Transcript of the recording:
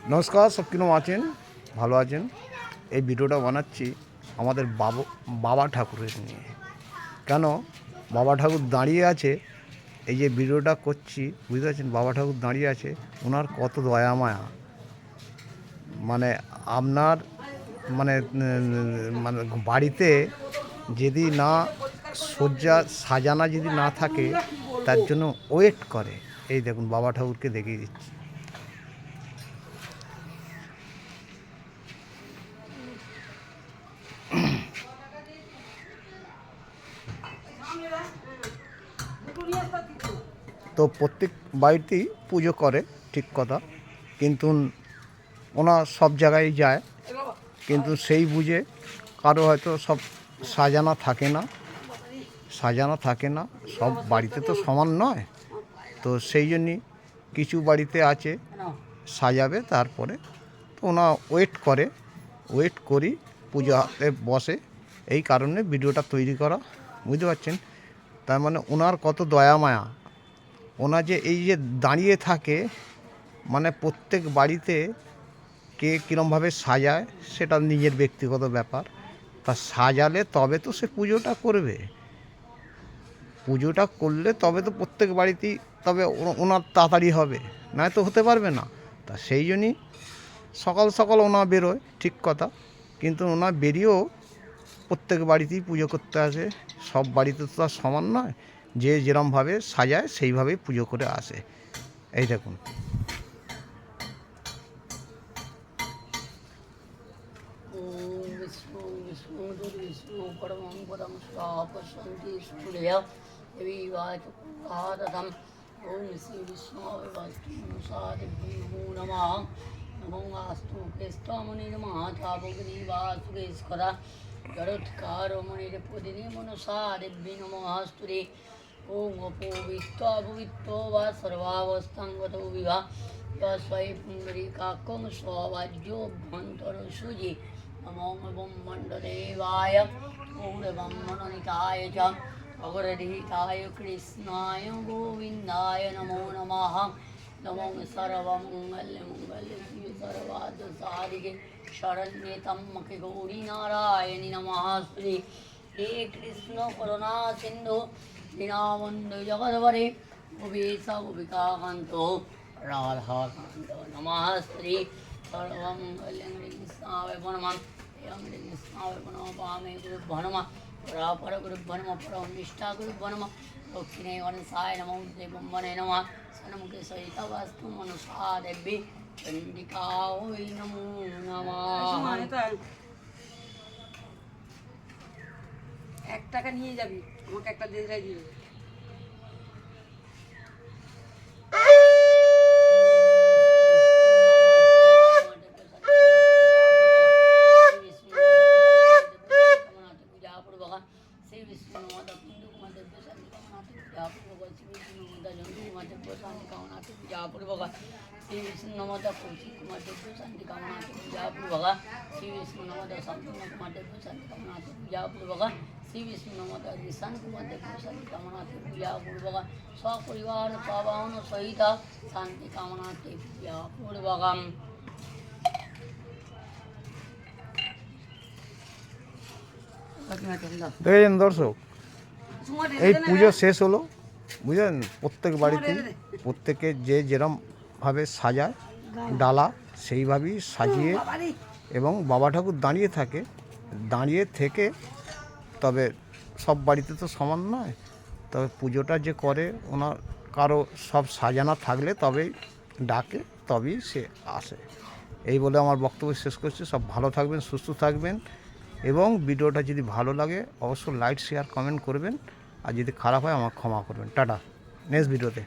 নমস্কার, সব কিরকম আছেন? ভালো আছেন? এই ভিডিওটা বানাচ্ছি আমাদের বাবা ঠাকুরের নিয়ে। কেন বাবা ঠাকুর দাঁড়িয়ে আছে, এই যে ভিডিওটা করছি, বুঝতে পারছেন? বাবা ঠাকুর দাঁড়িয়ে আছে, ওনার কত দয়া মায়া। মানে আপনার মানে মানে বাড়িতে যদি না শয্যা সাজানা যদি না থাকে, তার জন্য ওয়েট করে। এই দেখুন বাবা ঠাকুরকে দেখিয়ে দিচ্ছি। তো প্রত্যেক বাড়িতেই পুজো করে, ঠিক কথা, কিন্তু ওনার সব জায়গায় যায়, কিন্তু সেই বুঝে কারো হয়তো সব সাজানো থাকে না, সব বাড়িতে তো সমান নয়। তো সেই জন্যই কিছু বাড়িতে আছে সাজাবে, তারপরে তো ওনা ওয়েট করি পুজোতে বসে। এই কারণে ভিডিওটা তৈরি করা, বুঝতে পারছেন? তার মানে ওনার কত দয়া মায়া। ওনার যে এই যে দাঁড়িয়ে থাকে, মানে প্রত্যেক বাড়িতে কে কীরমভাবে সাজায় সেটা নিজের ব্যক্তিগত ব্যাপার। তা সাজালে তবে তো সে পুজোটা করবে, পুজোটা করলে তবে তো প্রত্যেক বাড়িতেই তবে ওনার তাড়াতাড়ি হবে, নয় তো হতে পারবে না। তা সেই জন্যই সকাল সকাল ওনা বেরোয়, ঠিক কথা, কিন্তু ওনা বেরিয়েও প্রত্যেক বাড়িতেই পুজো করতে আসে। সব বাড়িতে তো আর সমান নয়, যে যেরমভাবে সাজায় সেইভাবেই পুজো করে আসে। এই দেখুন। विष्णु दुर्विष्णु परमं पदं स्वापशन्ति स्फुलया देवी वाचकुहारथम् ॐ श्री विष्णवे वास्तुसादिभ्यो नमः। नमो वास्तु केष्टमुनिर्मः चापग्रीवासुरेश्वरा जरोत्कारो मुनिर्पुदिनी मनसादिभ्यो नमोऽस्तुते। ॐ अपोवित्तो वा सर्वावस्थाङ्गतो विवा स्वै पुण्डरीकाकं स्ववाज्योभ्यन्तरसुजि नमो एवं मण्डदेवाय गौरवं मनोनिताय च अगरधिताय कृष्णाय गोविन्दाय नमो नमः। नमो सर्वमङ्गलमङ्गले शिवे सर्वार्थसाधिके शरण्ये त्र्यम्बके गौरी नारायणि नमस्ते। हे कृष्ण करुणा सिन्धु दीनबन्धु जगद्वरे गोपीश गोपिकान्तो राधाकान्त नमस्ते। सर्वमङ्गलं कृष्णाय नमः। एवं कृष्णाय नमः पामे गुरुभ्यो नमः। परापर गुरुभ्यो नमः। परमनिष्ठा गुरुभ्यो नमः। दक्षिणे वनसाय नमो देवं वने नमः। सन्मुखे सहितवास्तु मनसा देवी चण्डिका वै नमो नमः। 1 টাকা নিয়ে যাবি, আমাকে একটা দিয়ে দিবি। श्री विष्णु नमोदा कौशिक कुमार देव शांति कामना पूजा पूर्वक श्री विष्णु नमोदा संपूर्ण कुमार देव शांति कामना पूजा पूर्वक श्री विष्णु नमोदा ईशान कुमार देव शांति कामना पूजा पूर्वक सपरिवार पावन सहित शांति कामना पूजा पूर्वक। দেখেছেন দর্শক, এই পুজো শেষ হলো, বুঝলেন? প্রত্যেক বাড়িতেই প্রত্যেকে যে যেরমভাবে সাজায় ডালা, সেইভাবেই সাজিয়ে এবং বাবা ঠাকুর দাঁড়িয়ে থেকে তবে সব বাড়িতে তো সমান নয়, তবে পুজোটা যে করে ওনার কারো সব সাজানো থাকলে তবেই ডাকে, তবেই সে আসে। এই বলে আমার বক্তব্য শেষ করছি। সব ভালো থাকবেন, সুস্থ থাকবেন, এবং ভিডিওটা যদি ভালো লাগে অবশ্যই লাইক শেয়ার কমেন্ট করবেন, আর যদি খারাপ হয় আমাকে ক্ষমা করবেন। টাটা, নেক্সট ভিডিওতে।